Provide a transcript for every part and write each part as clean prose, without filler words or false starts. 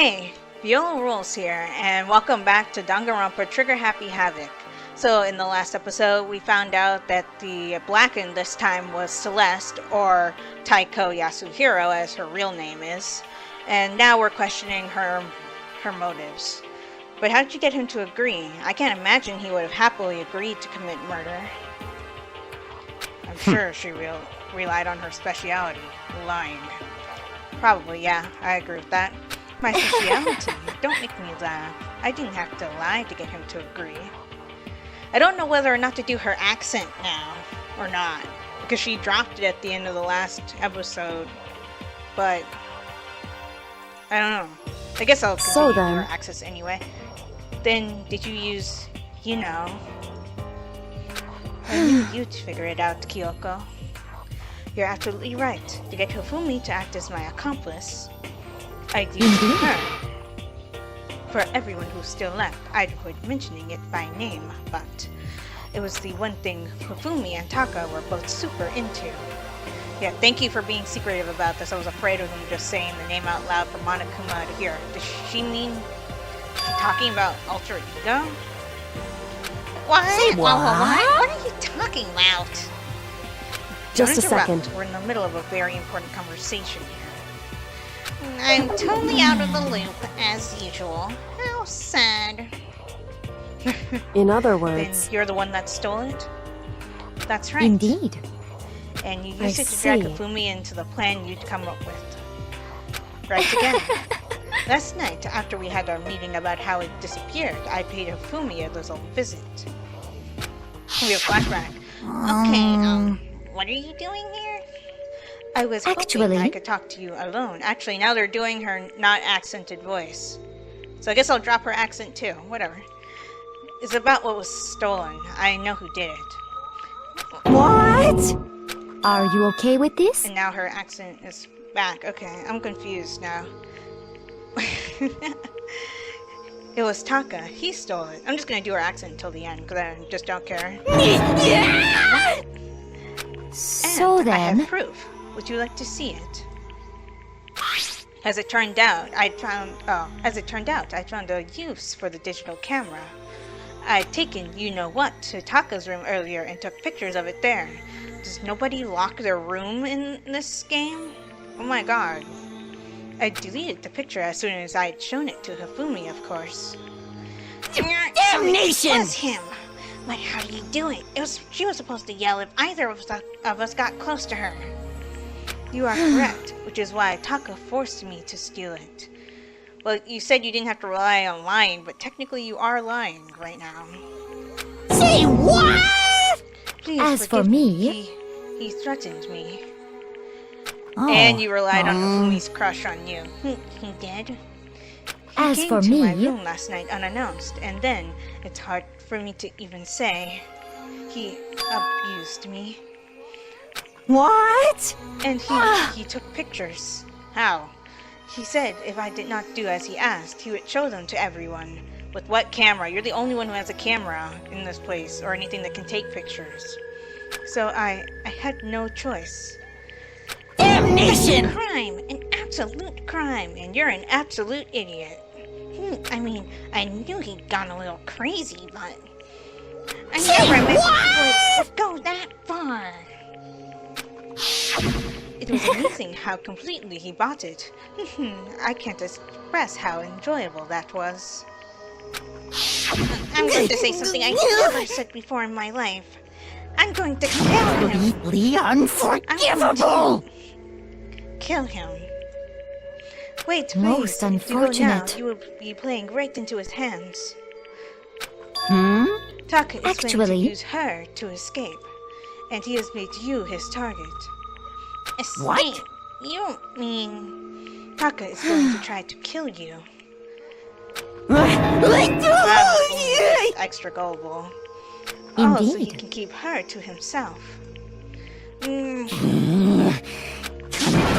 Hey, Viola Rules here, and welcome back to Danganronpa Trigger Happy Havoc. So in the last episode, we found out that the Blackened this time was Celeste, or Taiko Yasuhiro as her real name is, and now we're questioning her motives. But how did you get him to agree? I can't imagine he would have happily agreed to commit murder. I'm sure she relied on her speciality, lying. Probably, yeah, I agree with that. My speciality, don't make me laugh. I didn't have to lie to get him to agree. I don't know whether or not to do her accent now, or not, because she dropped it at the end of the last episode, but I don't know. I guess I'll continue her accents anyway. Then, did you use, I knew you'd figure it out, Kyoko. You're absolutely right. To get Hifumi to act as my accomplice, I'd use her. For everyone who's still left, I'd avoid mentioning it by name, but it was the one thing Hifumi and Taka were both super into. Yeah, thank you for being secretive about this. I was afraid of them just saying the name out loud for Monokuma to hear. Does she mean talking about alter ego? What? Say what? What are you talking about? Just a second. We're in the middle of a very important conversation here. I'm totally out of the loop, as usual. How sad. In other words... Then you're the one that stole it? That's right. Indeed. And you used it to drag Hifumi into the plan you'd come up with. Right again. Last night, after we had our meeting about how it disappeared, I paid Hifumi a little visit. We have flashback. Okay, what are you doing here? I was hoping I could talk to you alone. Actually, now they're doing her not accented voice. So I guess I'll drop her accent too. Whatever. It's about what was stolen. I know who did it. What? Are you okay with this? And now her accent is back. Okay, I'm confused now. It was Taka. He stole it. I'm just gonna do her accent until the end because I just don't care. So then... I have proof. Would you like to see it? As it turned out, I found a use for the digital camera. I'd taken you-know-what to Taka's room earlier and took pictures of it there. Does nobody lock their room in this game? Oh my god. I deleted the picture as soon as I'd shown it to Hifumi, of course. Damnation! It was him! But how do you do it? She was supposed to yell if either of us got close to her. You are correct, which is why Taka forced me to steal it. Well, you said you didn't have to rely on lying, but technically you are lying right now. Say what? Please As for me... He threatened me. Oh, and you relied on Hifumi's crush on you. He did. He came to my room last night unannounced, and then, it's hard for me to even say, he abused me. What? And he took pictures. How? He said if I did not do as he asked, he would show them to everyone. With what camera? You're the only one who has a camera in this place, or anything that can take pictures. So I had no choice. Damnation! It's a crime! An absolute crime! And you're an absolute idiot. I mean, I knew he'd gone a little crazy, but... I never imagined he would go that far! It was amazing how completely he bought it. I can't express how enjoyable that was. I'm going to say something I never said before in my life. I'm going to kill him! Completely unforgivable! Kill him. Wait, please. Most unfortunate. If you go now, you will be playing right into his hands. Taka is going to use her to escape, and he has made you his target. Escape? What? You don't mean... Taka is going to try to kill you. Extra gullible. Indeed. Oh, so he can keep her to himself.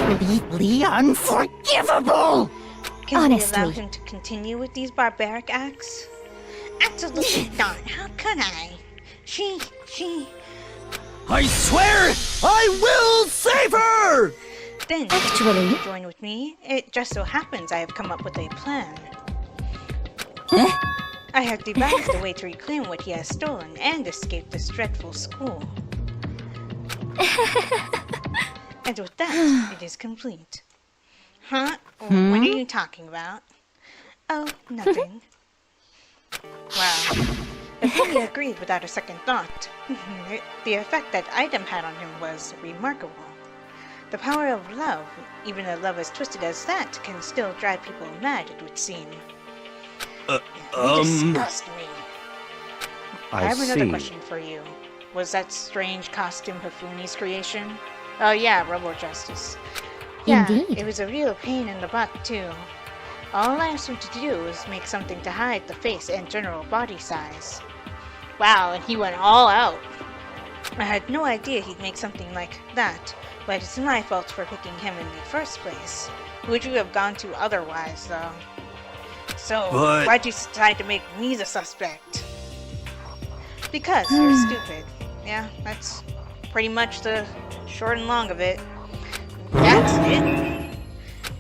Completely unforgivable! Honestly. Can we allow him to continue with these barbaric acts? Absolutely not. How could I? She... I swear I will save her! Then, Actually- to join with me, it just so happens I have come up with a plan. I have devised a way to reclaim what he has stolen and escape this dreadful school. And with that, it is complete. Huh? What are you talking about? Oh, nothing. Wow. Ophelia agreed without a second thought. The effect that item had on him was remarkable. The power of love, even a love as twisted as that, can still drive people mad, it would seem. You disgust me. I have another question for you. Was that strange costume Hifumi's creation? Oh yeah, Rebel Justice. Yeah, Indeed. it was a real pain in the butt, too. All I asked him to do was make something to hide the face and general body size. Wow, and he went all out. I had no idea he'd make something like that, but it's my fault for picking him in the first place. Who would you have gone to otherwise, though? So, why'd you decide to make me the suspect? Because you're stupid. Yeah, that's pretty much the short and long of it. That's it.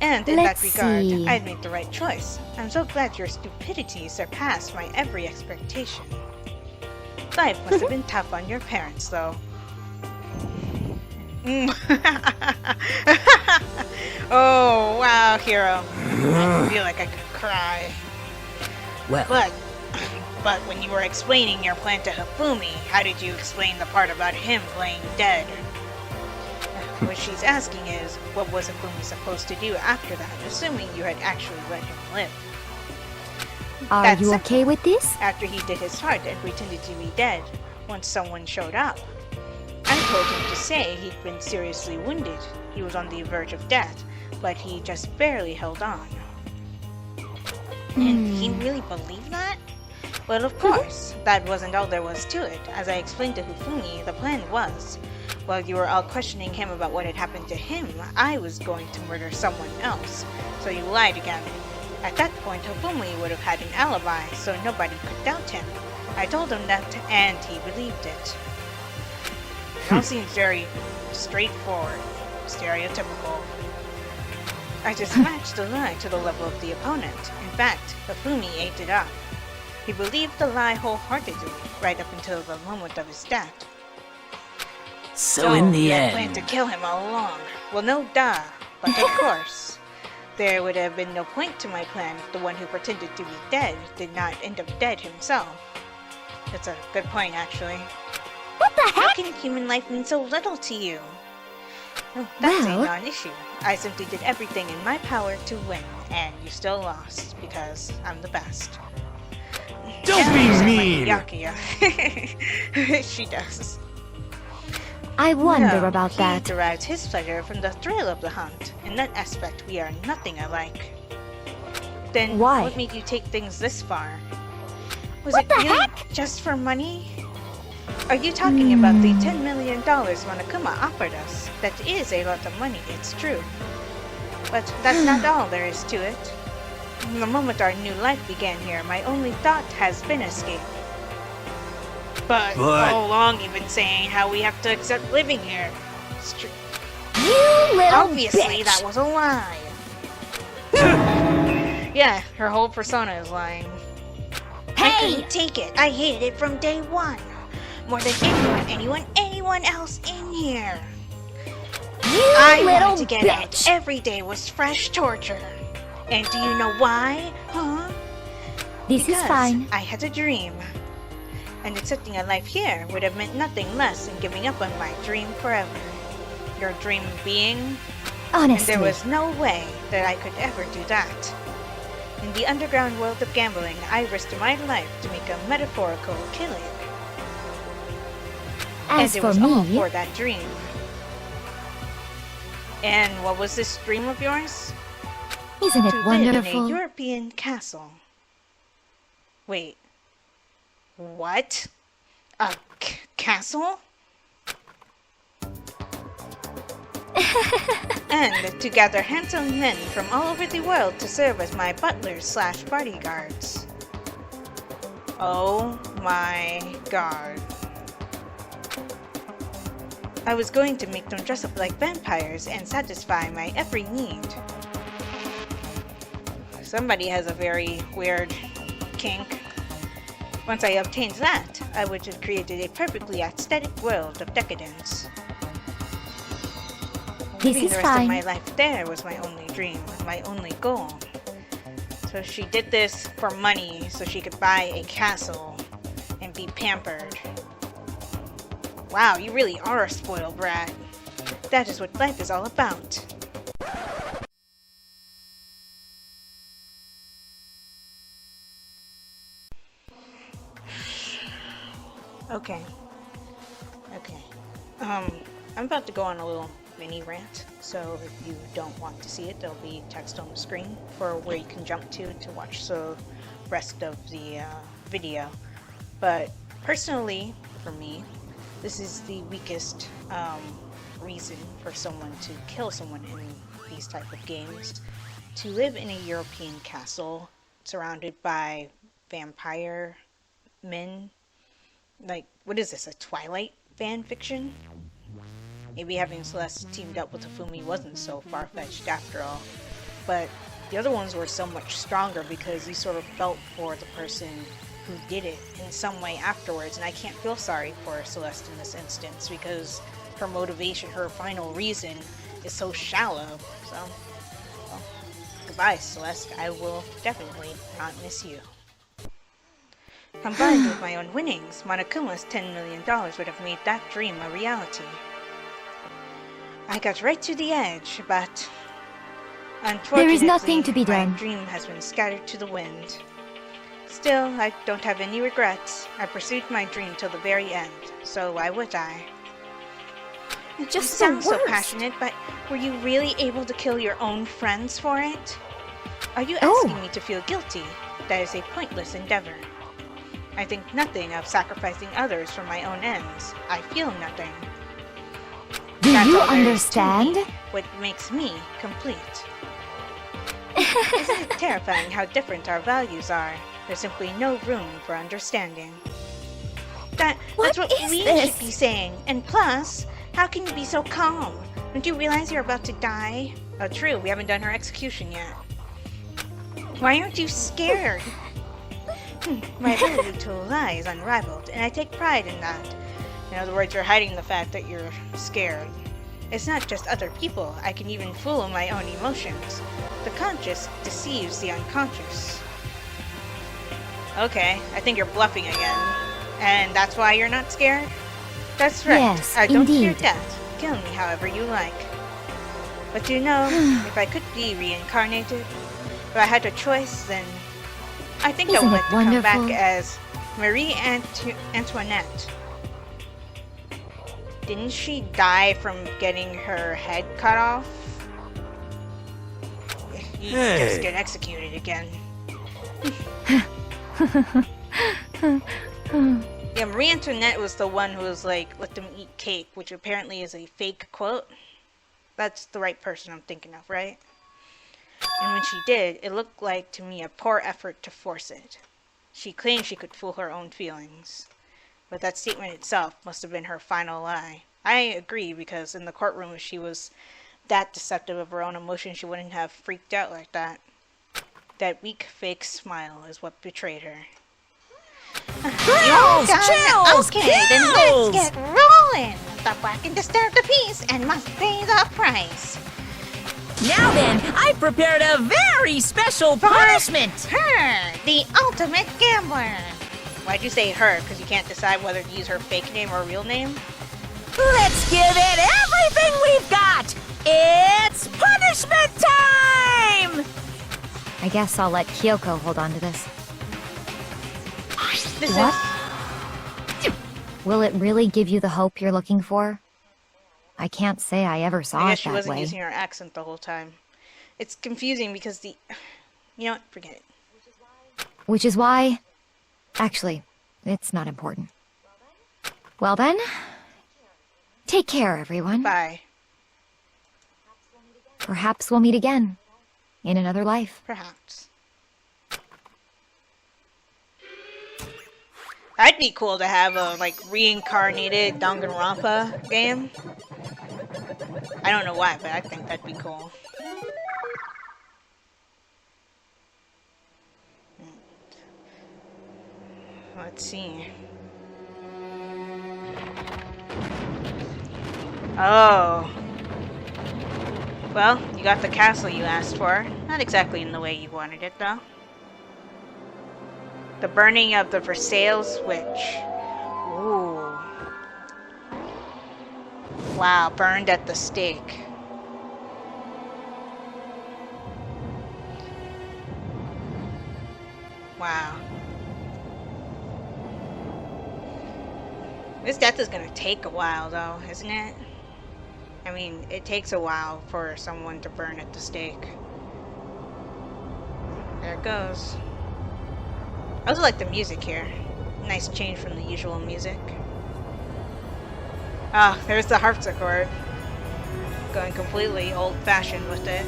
And in Let's that regard, see. I'd made the right choice. I'm so glad your stupidity surpassed my every expectation. Life must have been tough on your parents, though. Oh, wow, hero. I feel like I could cry. Well, But when you were explaining your plan to Hifumi, how did you explain the part about him playing dead? What she's asking is, what was Hifumi supposed to do after that, assuming you had actually let him live? are That's you simple. okay with this? After he did his part and pretended to be dead, once someone showed up, I told him to say he'd been seriously wounded. He was on the verge of death, but he just barely held on. And he really believed that? Well, of course, that wasn't all there was to it. As I explained to Hifumi, the plan was, while you were all questioning him about what had happened to him, I was going to murder someone else. So you lied again. At that point, Hifumi would have had an alibi, so nobody could doubt him. I told him that, and he believed it. It all seems very straightforward, stereotypical. I just matched the lie to the level of the opponent. In fact, Hifumi ate it up. He believed the lie wholeheartedly, right up until the moment of his death. So in the you had end, planned to kill him all along. Well, no duh, but of course. There would have been no point to my plan if the one who pretended to be dead did not end up dead himself. That's a good point, actually. What the How heck? can human life mean so little to you? Oh, that's Well- a non-issue. I simply did everything in my power to win, and you still lost, because I'm the best. Don't Yeah, be you sound mean. like Yakuya. She does. I wonder No, about he that. derives his pleasure from the thrill of the hunt. In that aspect, we are nothing alike. Then, Why? what made you take things this far? Was What it the really heck? just for money? Are you talking about the $10 million Monokuma offered us? That is a lot of money, it's true. But that's not all there is to it. From the moment our new life began here, my only thought has been escape. But all along you've been saying how we have to accept living here. It's true. You little Obviously, bitch! that was a lie. Yeah, her whole persona is lying. I Hey! couldn't take it. I hated it from day one. More than anyone else in here. You I little wanted to get out. bitch! Every day was fresh torture. And do you know why? Huh? This is Because fine. I had a dream. And accepting a life here would have meant nothing less than giving up on my dream forever. Your dream being? And Honestly. there was no way that I could ever do that. In the underground world of gambling, I risked my life to make a metaphorical killing. As and it for was all me, for that dream. And what was this dream of yours? isn't To it live in wonderful? a European castle. Wait. What? A castle? And to gather handsome men from all over the world to serve as my butlers/bodyguards. Oh my god. I was going to make them dress up like vampires and satisfy my every need. Somebody has a very weird kink. Once I obtained that, I would have created a perfectly aesthetic world of decadence. Living the rest of my life there was my only dream, my only goal. So she did this for money so she could buy a castle and be pampered. Wow, you really are a spoiled brat. That is what life is all about. Okay. I'm about to go on a little mini rant, so if you don't want to see it, there'll be text on the screen for where you can jump to watch the rest of the video. But personally, for me, this is the weakest reason for someone to kill someone in these type of games. To live in a European castle surrounded by vampire men. Like, what is this, a Twilight fan fiction? Maybe having Celeste teamed up with Hifumi wasn't so far-fetched after all. But the other ones were so much stronger because you sort of felt for the person who did it in some way afterwards. And I can't feel sorry for Celeste in this instance because her motivation, her final reason is so shallow. So, well, goodbye, Celeste. I will definitely not miss you. Combined with my own winnings, Monokuma's $10 million would have made that dream a reality. I got right to the edge, but unfortunately, there is nothing to be done. My dream has been scattered to the wind. Still, I don't have any regrets. I pursued my dream till the very end, so why would I? Just you the sound so worst. passionate, but were you really able to kill your own friends for it? Are you asking me to feel guilty? That is a pointless endeavor. I think nothing of sacrificing others for my own ends. I feel nothing. Do That's you all there is to understand? me, what makes me complete. Isn't it terrifying how different our values are? There's simply no room for understanding. That's what we should be saying. And plus, how can you be so calm? Don't you realize you're about to die? Oh, true, we haven't done her execution yet. Why aren't you scared? My ability to lie is unrivaled, and I take pride in that. In other words, you're hiding the fact that you're scared. It's not just other people. I can even fool my own emotions. The conscious deceives the unconscious. Okay, I think you're bluffing again. And that's why you're not scared? That's right. Yes, I don't fear indeed. death. Kill me however you like. But you know, if I could be reincarnated, if I had a choice, then I think I Isn't would it like to come back wonderful? as Marie Antoinette. Didn't she die from getting her head cut off? You just get executed again. Yeah, Marie Antoinette was the one who was like, let them eat cake, which apparently is a fake quote. That's the right person I'm thinking of, right? And when she did, it looked like to me a poor effort to force it. She claimed she could fool her own feelings. But that statement itself must have been her final lie. I agree, because in the courtroom, if she was that deceptive of her own emotions, she wouldn't have freaked out like that. That weak, fake smile is what betrayed her. Chills! Chills! Okay, then let's get rolling! The black disturb the peace and must pay the price. Now then, I prepared a very special punishment! Her, the ultimate gambler. Why'd you say her? Because you can't decide whether to use her fake name or real name? Let's give it everything we've got! It's punishment time! I guess I'll let Kyoko hold on to this. This What? is... Will it really give you the hope you're looking for? I can't say I ever saw I it guess she that wasn't way. using her accent the whole time. It's confusing because the... You know what? Forget it. Which is why... Actually, it's not important. Well then, take care, everyone. Bye. Perhaps we'll meet again. In another life. Perhaps. That'd be cool to have a, like, reincarnated Danganronpa game. I don't know why, but I think that'd be cool. Let's see. Oh. Well, you got the castle you asked for. Not exactly in the way you wanted it, though. The burning of the Versailles switch. Ooh. Wow, burned at the stake. Wow. This death is gonna take a while, though, isn't it? I mean, it takes a while for someone to burn at the stake. There it goes. I also like the music here. Nice change from the usual music. Ah, there's the harpsichord. Going completely old-fashioned with it.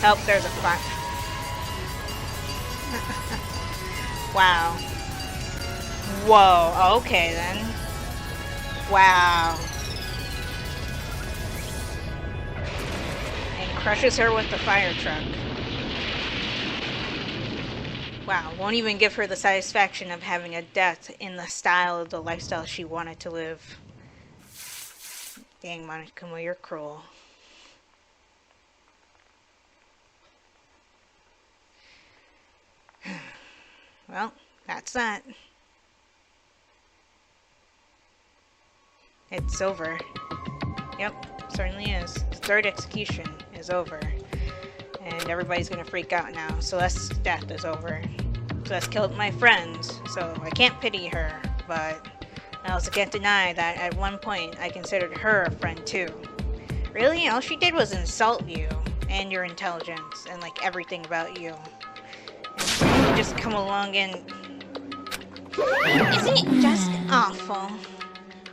Oh, there's a fire. Wow. Whoa, okay then. Wow. And crushes her with the fire truck. Wow, won't even give her the satisfaction of having a death in the style of the lifestyle she wanted to live. Dang, Monokuma, you're cruel. Well, that's that. It's over. Yep, certainly is. The third execution is over. And everybody's gonna freak out now. Celeste's death is over. Celeste killed my friends, so I can't pity her, but I also can't deny that at one point I considered her a friend too. Really? All she did was insult you, and your intelligence, and like everything about you. And you just come along and... Isn't it just awful?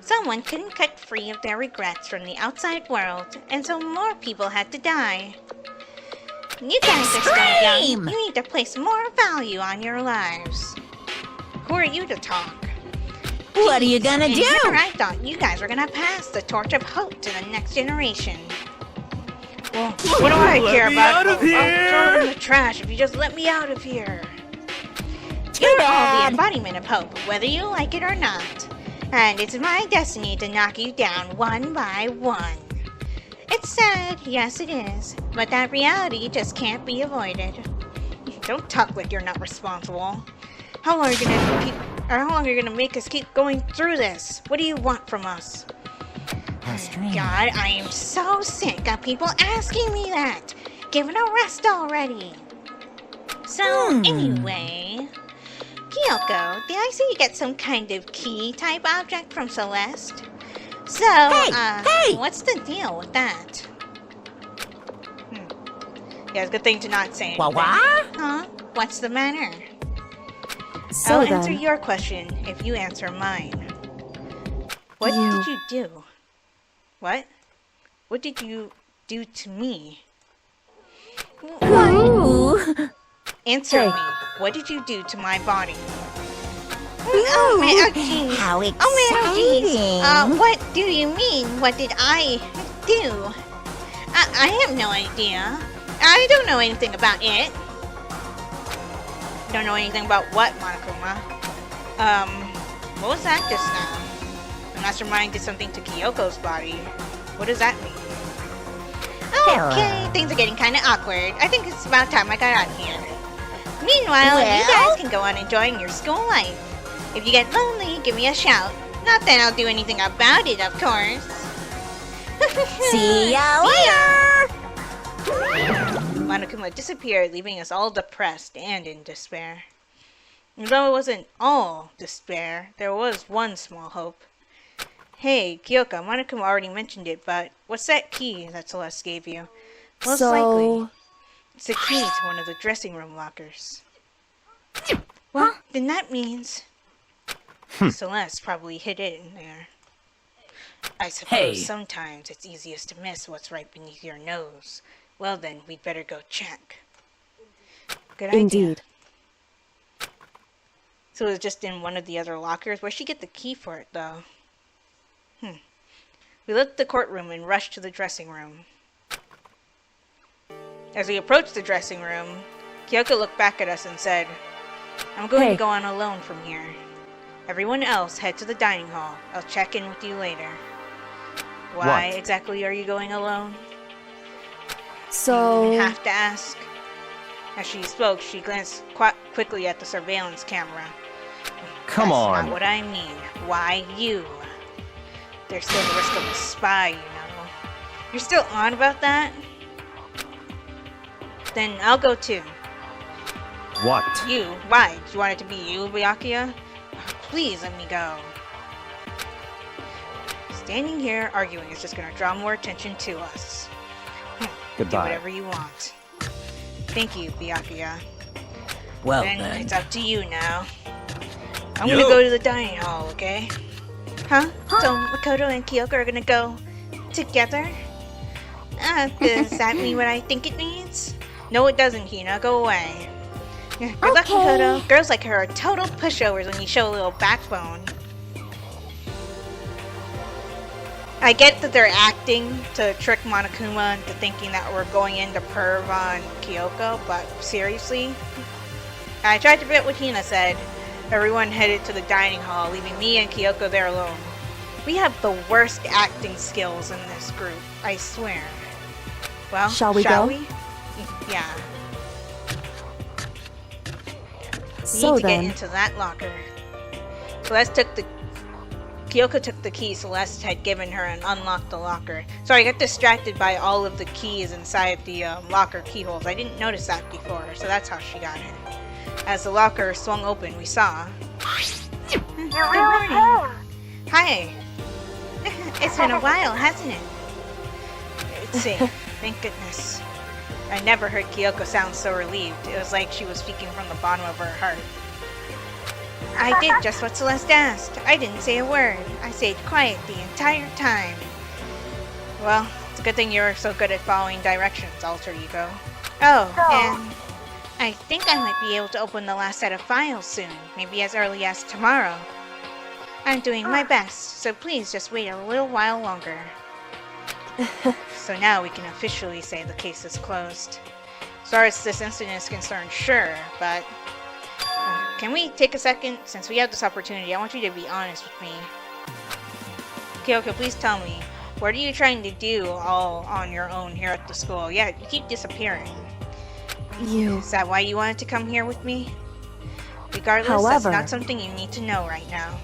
Someone couldn't cut free of their regrets from the outside world, and so more people had to die. You guys are still young. You need to place more value on your lives. Who are you to talk? What are you gonna do? Here I thought you guys were gonna pass the torch of hope to the next generation. Well, what do I care about? I'll throw it in the trash if you just let me out of here. You're all the embodiment of hope, whether you like it or not. And it's my destiny to knock you down one by one. It's sad, yes it is, but that reality just can't be avoided. Don't talk like you're not responsible. How long are you gonna make us keep going through this? What do you want from us? God, I am so sick of people asking me that. Give it a rest already. So, anyway, Kyoko, did I see you get some kind of key type object from Celeste? So, hey! What's the deal with that? Yeah, it's a good thing to not say anything. Huh? What's the matter? So I'll answer your question if you answer mine. What did you do? What? What did you do to me? Ooh. Answer me. What did you do to my body? Oh, geez. How exciting! Oh, what do you mean? What did I do? I have no idea. I don't know anything about it. Don't know anything about what, Monokuma? What was that just now? The mastermind did something to Kyoko's body. What does that mean? Okay, things are getting kind of awkward. I think it's about time I got out of here. Meanwhile, you guys can go on enjoying your school life. If you get lonely, give me a shout. Not that I'll do anything about it, of course. See ya later! Monokuma disappeared, leaving us all depressed and in despair. Though it wasn't all despair, there was one small hope. Hey, Kyoka, Monokuma already mentioned it, but what's that key that Celeste gave you? Most likely, it's the key to one of the dressing room lockers. Well, then that means Celeste probably hid it in there. I suppose Hey. sometimes it's easiest to miss what's right beneath your nose. Well then, we'd better go check. Good idea. Indeed. So it was just in one of the other lockers? Where'd she get the key for it, though? We left the courtroom and rushed to the dressing room. As we approached the dressing room, Kyoko looked back at us and said, I'm going Hey. to go on alone from here. Everyone else head to the dining hall. I'll check in with you later. Why What? exactly are you going alone? So... You have to ask. As she spoke, she glanced quickly at the surveillance camera. Come That's on. not what I mean. Why you? There's still the risk of a spy, you know. You're still on about that? Then I'll go too. What? You? Why? Do you want it to be you, Byakuya? Please let me go. Standing here arguing is just gonna draw more attention to us. Do Goodbye. whatever you want. Thank you, Byakuya. Well Then then. it's up to you now. I'm gonna go to the dining hall, okay? Huh? So Makoto and Kyoko are gonna go together? Does that mean what I think it means? No, it doesn't, Hina. Go away. Good luck, Okay. Makoto. Girls like her are total pushovers when you show a little backbone. I get that they're acting to trick Monokuma into thinking that we're going into perv on Kyoko, but seriously? I tried to forget what Hina said. Everyone headed to the dining hall, leaving me and Kyoko there alone. We have the worst acting skills in this group, I swear. Well, Shall we go? Yeah. We So need to then... get into that locker. Kyoko took the key Celeste had given her and unlocked the locker. Sorry, I got distracted by all of the keys inside the locker keyholes. I didn't notice that before, so that's how she got it. As the locker swung open, we saw... Good morning. Hi. It's been a while, hasn't it? Let's see. Thank goodness. I never heard Kyoko sound so relieved. It was like she was speaking from the bottom of her heart. I did just what Celeste asked. I didn't say a word. I stayed quiet the entire time. Well, it's a good thing you're so good at following directions, alter ego. Oh, and I think I might be able to open the last set of files soon, maybe as early as tomorrow. I'm doing my best, so please just wait a little while longer. So now we can officially say the case is closed. As far as this incident is concerned, sure, but... can we take a second? Since we have this opportunity, I want you to be honest with me. Kyoko, please tell me, what are you trying to do all on your own here at the school? Yeah, you keep disappearing. You... Is that why you wanted to come here with me? Regardless, However- that's not something you need to know right now.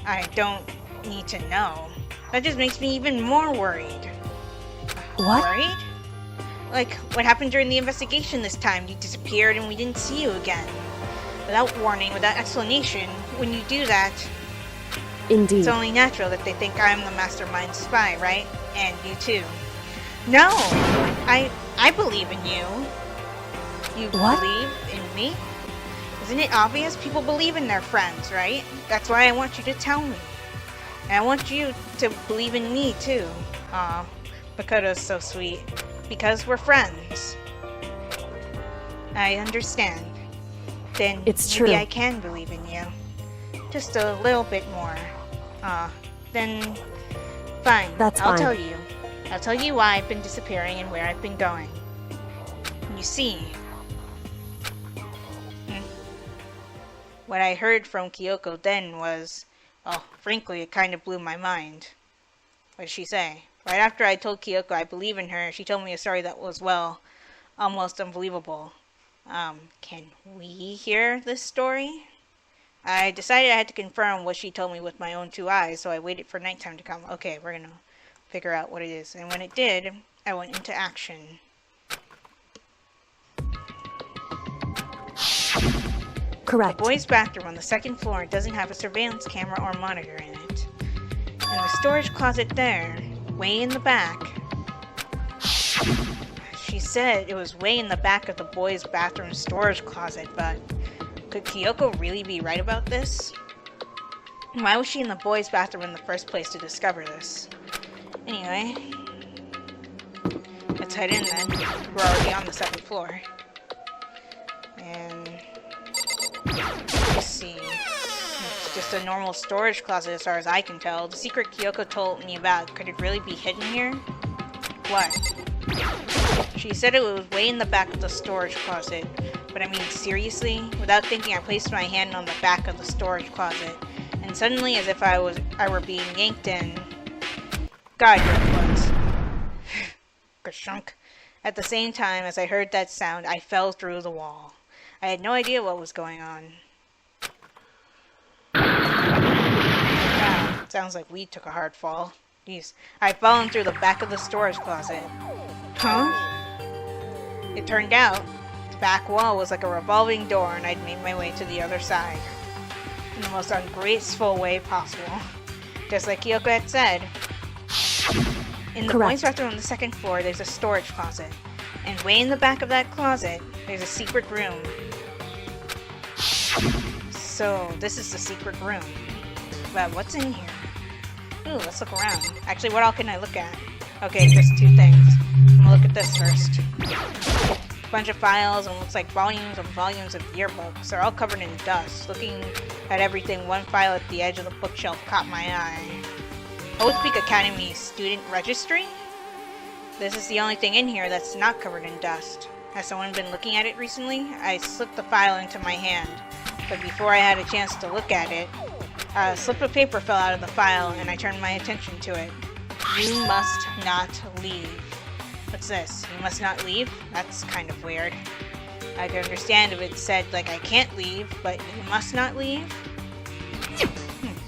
I don't need to know. That just makes me even more worried. What? Worried? Like, what happened during the investigation this time? You disappeared and we didn't see you again. Without warning, without explanation, when you do that, Indeed. it's only natural that they think I'm the mastermind spy, right? And you too. No! I believe in you. You What? believe in me? Isn't it obvious? People believe in their friends, right? That's why I want you to tell me. And I want you to believe in me too. Aw, Makoto's so sweet. Because we're friends. I understand. Then It's maybe true. I can believe in you. Just a little bit more. Then fine. That's I'll fine. tell you. I'll tell you why I've been disappearing and where I've been going. You see, what I heard from Kyoko then was, oh, frankly, it kind of blew my mind. What did she say? Right after I told Kyoko I believe in her, she told me a story that was, well, almost unbelievable. Can we hear this story? I decided I had to confirm what she told me with my own two eyes, so I waited for nighttime to come. Okay, we're gonna figure out what it is. And when it did, I went into action. Correct. The boys' bathroom on the second floor doesn't have a surveillance camera or monitor in it. And the storage closet there, way in the back. She said it was way in the back of the boys' bathroom storage closet, but could Kyoko really be right about this? Why was she in the boys' bathroom in the first place to discover this? Anyway, let's head in then. We're already on the 2nd floor. And let's see. It's just a normal storage closet as far as I can tell. The secret Kyoko told me about, could it really be hidden here? What? She said it was way in the back of the storage closet. But I mean, seriously? Without thinking, I placed my hand on the back of the storage closet. And suddenly, as if I were being yanked in. God, here it was. Ka-shunk. At the same time, as I heard that sound, I fell through the wall. I had no idea what was going on. Wow, sounds like we took a hard fall. Jeez, I'd fallen through the back of the storage closet. Huh? It turned out, the back wall was like a revolving door and I'd made my way to the other side. In the most ungraceful way possible. Just like Kyoko had said. In the boys' bathroom on the 2nd floor, there's a storage closet. And way in the back of that closet, there's a secret room. So, this is the secret room. But what's in here? Ooh, let's look around. Actually, what all can I look at? Okay, just 2 things. I'm gonna look at this first. Bunch of files and looks like volumes and volumes of yearbooks. They're all covered in dust. Looking at everything, one file at the edge of the bookshelf caught my eye. Oath Peak Academy Student Registry? This is the only thing in here that's not covered in dust. Has someone been looking at it recently? I slipped the file into my hand, but before I had a chance to look at it, a slip of paper fell out of the file and I turned my attention to it. You must not leave. What's this? You must not leave? That's kind of weird. I could understand if it said, like, I can't leave, but you must not leave?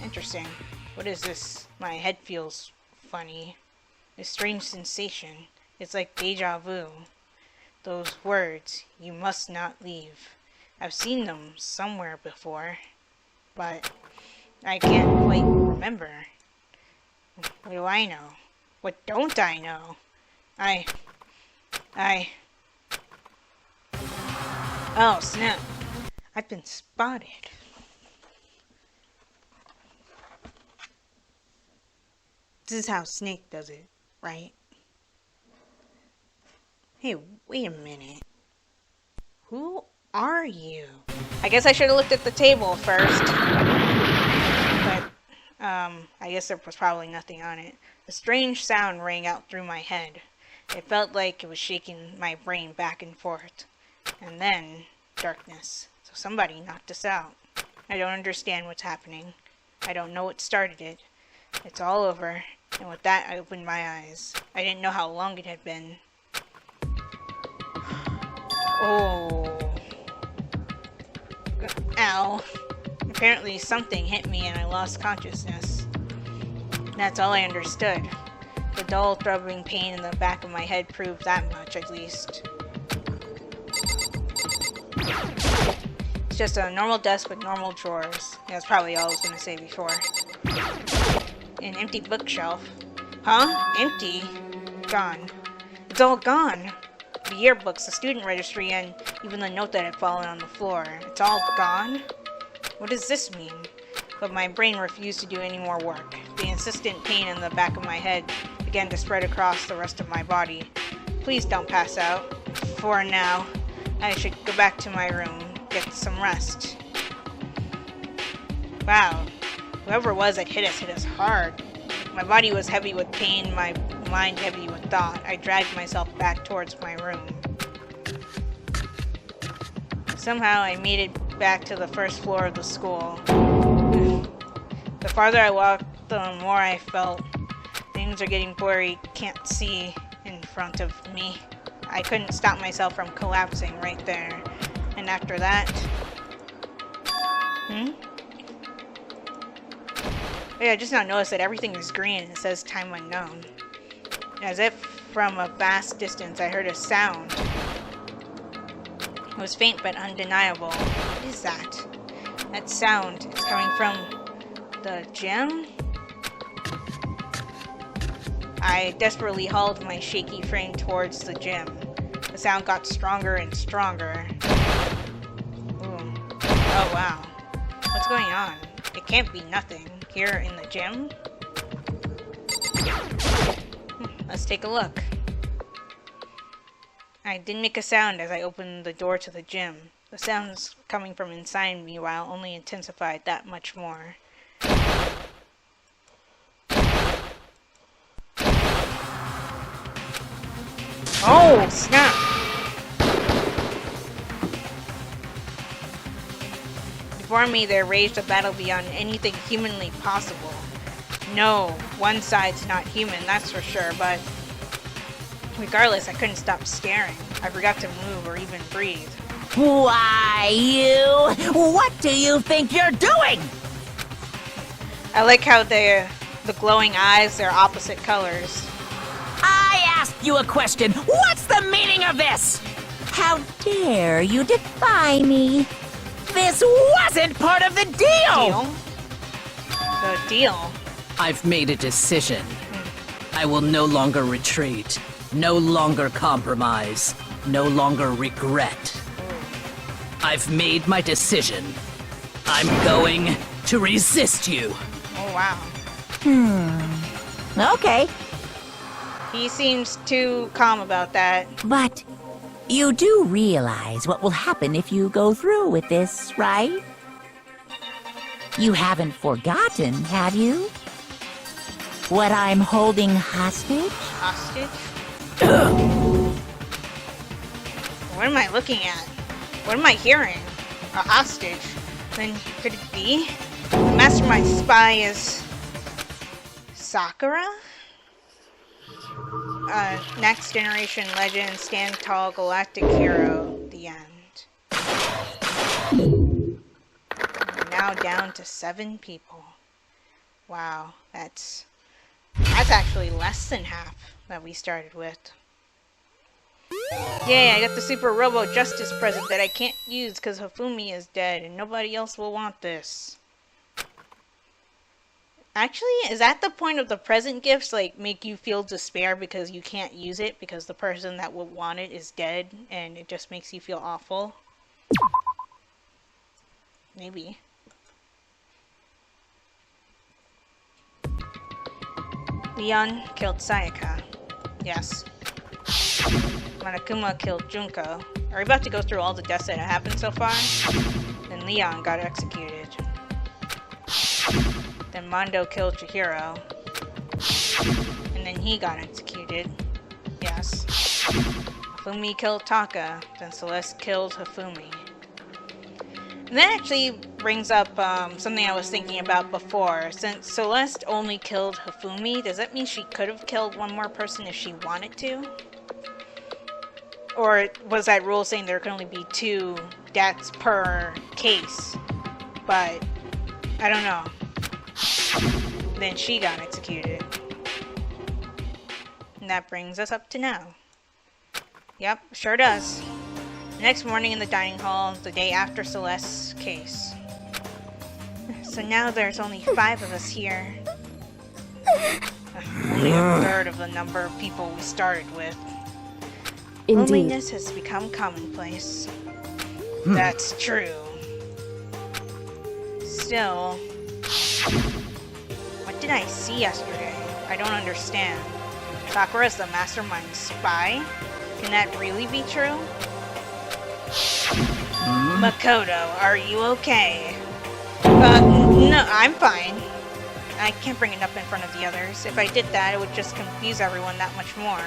Interesting. What is this? My head feels funny. A strange sensation. It's like deja vu. Those words, you must not leave. I've seen them somewhere before, but I can't quite remember. What do I know? What don't I know? Oh, snap. I've been spotted. This is how Snake does it, right? Hey, wait a minute. Who are you? I guess I should have looked at the table first. But, I guess there was probably nothing on it. A strange sound rang out through my head. It felt like it was shaking my brain back and forth. And then, darkness. So somebody knocked us out. I don't understand what's happening. I don't know what started it. It's all over. And with that, I opened my eyes. I didn't know how long it had been. Oh. Ow. Apparently something hit me and I lost consciousness. That's all I understood. The dull, throbbing pain in the back of my head proved that much, at least. It's just a normal desk with normal drawers. Yeah, that's probably all I was going to say before. An empty bookshelf. Huh? Empty? Gone. It's all gone. The yearbooks, the student registry, and even the note that had fallen on the floor. It's all gone? What does this mean? But my brain refused to do any more work. The insistent pain in the back of my head began to spread across the rest of my body. Please don't pass out. For now, I should go back to my room, get some rest. Wow. Whoever it was that hit us hard. My body was heavy with pain, my mind heavy with thought. I dragged myself back towards my room. Somehow I made it back to the first floor of the school. The farther I walked, the more I felt things are getting blurry, can't see in front of me. I couldn't stop myself from collapsing right there. And after that... Yeah, I just now noticed that everything is green and it says time unknown. As if from a vast distance I heard a sound. It was faint but undeniable. What is that? That sound is coming from the gym? I desperately hauled my shaky frame towards the gym. The sound got stronger and stronger. Ooh. Oh wow. What's going on? It can't be nothing. here in the gym? Let's take a look. I didn't make a sound as I opened the door to the gym. The sounds coming from inside me while only intensified that much more. Oh, snap! Before me there raged a battle beyond anything humanly possible. No, one side's not human, that's for sure, but regardless, I couldn't stop staring. I forgot to move or even breathe. Why, you? What do you think you're doing? I like how the glowing eyes, they're opposite colors. I asked you a question. What's the meaning of this? How dare you defy me? This wasn't part of the deal! Deal? The deal? I've made a decision. I will no longer retreat, no longer compromise, no longer regret. I've made my decision. I'm going to resist you. Oh, wow. Okay, He seems too calm about that. but you do realize what will happen if you go through with this, right? You haven't forgotten, have you? What I'm holding hostage? Hostage? What am I looking at? What am I hearing? A hostage? Then could it be? The mastermind spy is Sakura? Next generation legend, stand tall, galactic hero. The end. We're now down to 7 people. Wow, that's actually less than half that we started with. Yay, I got the Super Robo Justice present that I can't use because Hifumi is dead and nobody else will want this. Actually, is that the point of the present gifts? Like, make you feel despair because you can't use it because the person that would want it is dead and it just makes you feel awful? Maybe. Leon killed Sayaka. Yes. Monokuma killed Junko. Are we about to go through all the deaths that have happened so far? Then Leon got executed. Then Mondo killed Chihiro. And then he got executed. Yes. Hifumi killed Taka. Then Celeste killed Hifumi. And that actually brings up something I was thinking about before. Since Celeste only killed Hifumi, does that mean she could have killed one more person if she wanted to? Or was that rule saying there could only be 2 deaths per case? But I don't know. Then she got executed. And that brings us up to now. Yep, sure does. The next morning in the dining hall, the day after Celeste's case. So now there's only 5 of us here. Only a third of the number of people we started with. Indeed. Loneliness has become commonplace. That's true. Still, what did I see yesterday? I don't understand. Sakura is the mastermind spy? Can that really be true? Makoto, are you okay? No, I'm fine. I can't bring it up in front of the others. If I did that, it would just confuse everyone that much more.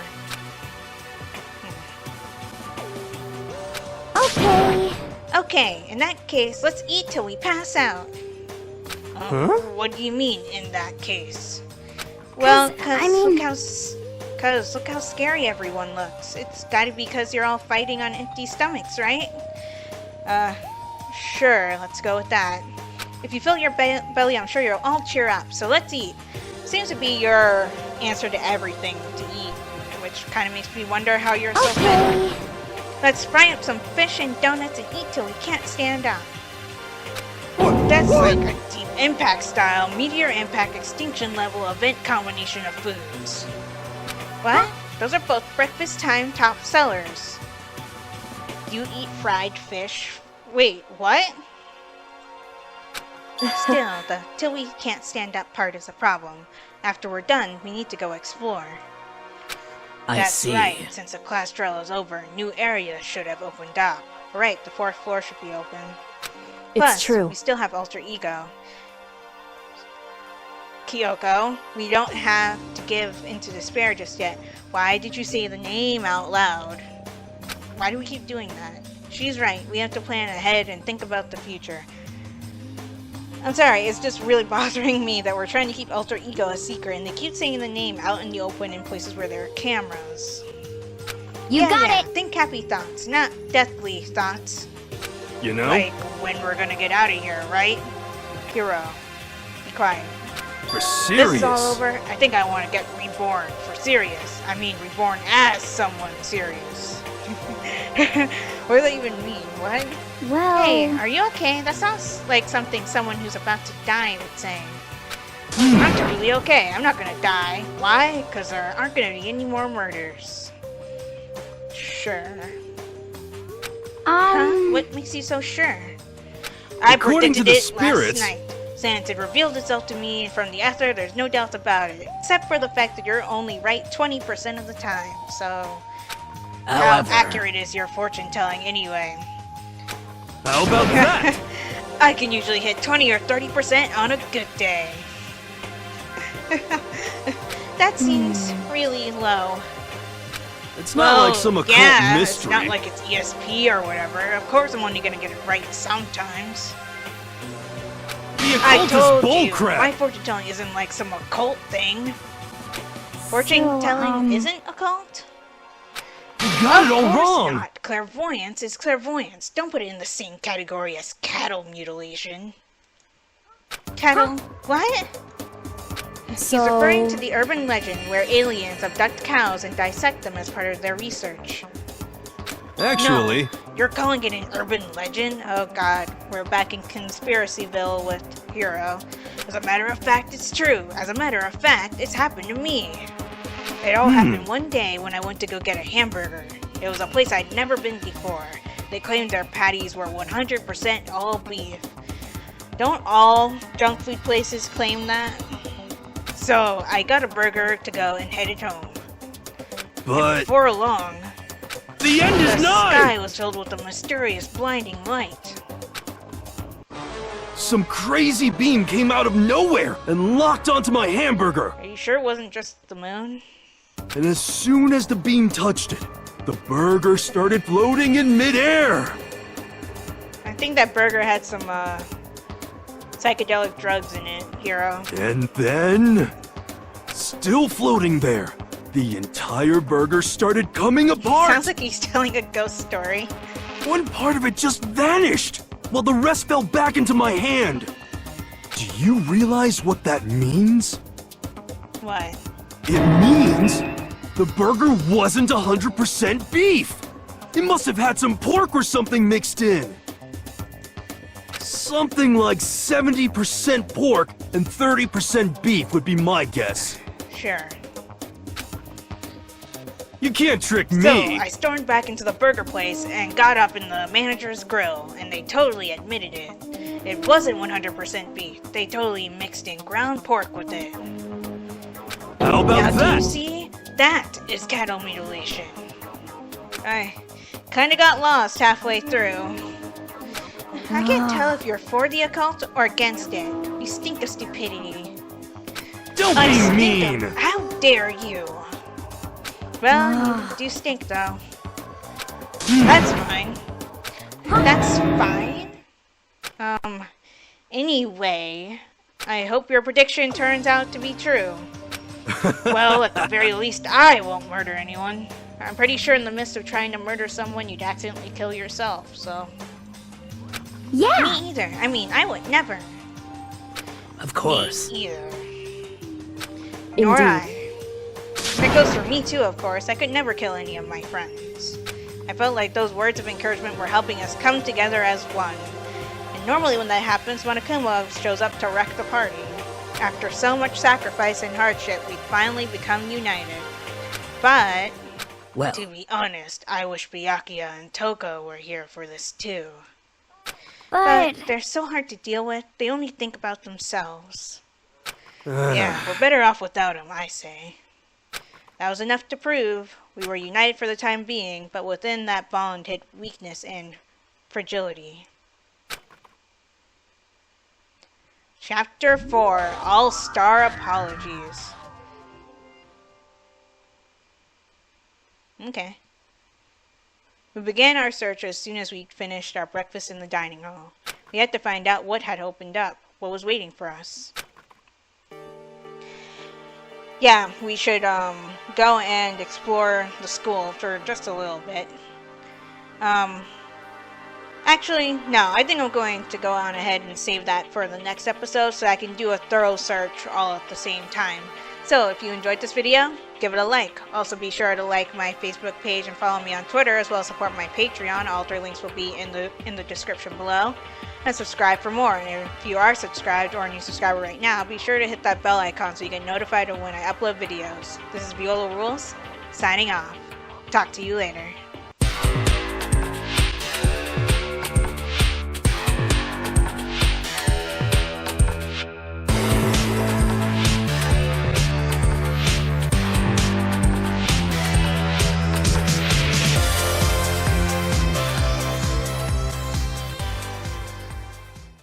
Okay. Okay, in that case, let's eat till we pass out. What do you mean, in that case? Well, look how scary everyone looks. It's gotta be because you're all fighting on empty stomachs, right? Sure, let's go with that. If you fill your belly, I'm sure you'll all cheer up, so let's eat. Seems to be your answer to everything, to eat, which kind of makes me wonder how you're so fit. Let's fry up some fish and donuts and eat till we can't stand up. That's like a deep impact style, meteor impact extinction level event combination of foods. What? Those are both breakfast time top sellers. You eat fried fish? Wait, what? Still, the till we can't stand up part is a problem. After we're done, we need to go explore. I That's see. right. Since the class drill is over, new areas should have opened up. Right, the 4th floor should be open. Plus, It's true. we still have Alter Ego. Kyoko, we don't have to give into despair just yet. Why did you say the name out loud? Why do we keep doing that? She's right. We have to plan ahead and think about the future. I'm sorry, it's just really bothering me that we're trying to keep Alter Ego a secret and they keep saying the name out in the open in places where there are cameras. You got it! Think happy thoughts, not deathly thoughts. You know? Like when we're gonna get out of here, right? Hero, be quiet. For This serious. is all over. I think I want to get reborn for serious. I mean, reborn as someone serious. What does that even mean? What? Well... Hey, are you okay? That sounds like something someone who's about to die would say. I'm totally okay. I'm not gonna die. Why? Because there aren't gonna be any more murders. Sure. Huh? What makes you so sure? I According to predicted the it spirits- last night. Since it revealed itself to me from the ether, there's no doubt about it. Except for the fact that you're only right 20% of the time. So, how However, accurate is your fortune telling anyway? How about that? I can usually hit 20 or 30% on a good day. That seems really low. It's not like some occult yeah, mystery. It's not like it's ESP or whatever. Of course I'm only gonna get it right sometimes. The I occult told is you, bullcrap. my fortune telling isn't like some occult thing. Fortune telling isn't occult? You got it all Of course wrong. not. Clairvoyance is clairvoyance. Don't put it in the same category as cattle mutilation. Cattle? What? He's referring to the urban legend where aliens abduct cows and dissect them as part of their research. Actually, No, you're calling it an urban legend? Oh god, we're back in Conspiracyville with Hero. As a matter of fact, it's true. As a matter of fact, it's happened to me. It all happened one day when I went to go get a hamburger. It was a place I'd never been before. They claimed their patties were 100% all beef. Don't all junk food places claim that? So, I got a burger to go and headed home. but Before long, the end the is nigh. sky was filled with a mysterious blinding light. Some crazy beam came out of nowhere and locked onto my hamburger. Are you sure it wasn't just the moon? And as soon as the beam touched it, the burger started floating in midair. I think that burger had some, psychedelic drugs in it, Hero. And then, still floating there, the entire burger started coming apart. Sounds like he's telling a ghost story. One part of it just vanished, while the rest fell back into my hand. Do you realize what that means? What? It means the burger wasn't 100% beef. It must have had some pork or something mixed in. Something like 70% pork and 30% beef would be my guess. Sure. You can't trick So, me. I stormed back into the burger place and got up in the manager's grill, and they totally admitted it. It wasn't 100% beef. They totally mixed in ground pork with it. How Now, about do you that? see? That is cattle mutilation. I kinda got lost halfway through. I can't tell if you're for the occult or against it. You stink of stupidity. Don't I be stink mean. of- How dare you? Well, you do stink though. That's fine. That's fine. Anyway, I hope your prediction turns out to be true. Well, at the very least, I won't murder anyone. I'm pretty sure in the midst of trying to murder someone, you'd accidentally kill yourself, so... Yeah! Me either. I mean, I would never. of course. Me either. Nor Indeed. I. That goes for me too, of course. I could never kill any of my friends. I felt like those words of encouragement were helping us come together as one. And normally when that happens, Monokuma shows up to wreck the party. After so much sacrifice and hardship, we finally become united. But, Well, to be honest, I wish Byakuya and Toko were here for this too. But they're so hard to deal with. They only think about themselves. Yeah, we're better off without him, I say. That was enough to prove we were united for the time being, but within that bond hid weakness and fragility. Chapter 4, All-Star Apologies. Okay. We began our search as soon as we'd finished our breakfast in the dining hall. We had to find out what had opened up, what was waiting for us. Yeah, we should go and explore the school for just a little bit. Actually, no, I think I'm going to go on ahead and save that for the next episode so I can do a thorough search all at the same time. So if you enjoyed this video, give it a like. Also be sure to like my Facebook page and follow me on Twitter, as well as support my Patreon. All three links will be in the description below. And subscribe for more. And if you are subscribed or a new subscriber right now, be sure to hit that bell icon so you get notified of when I upload videos. This is Viola Rules, signing off. Talk to you later.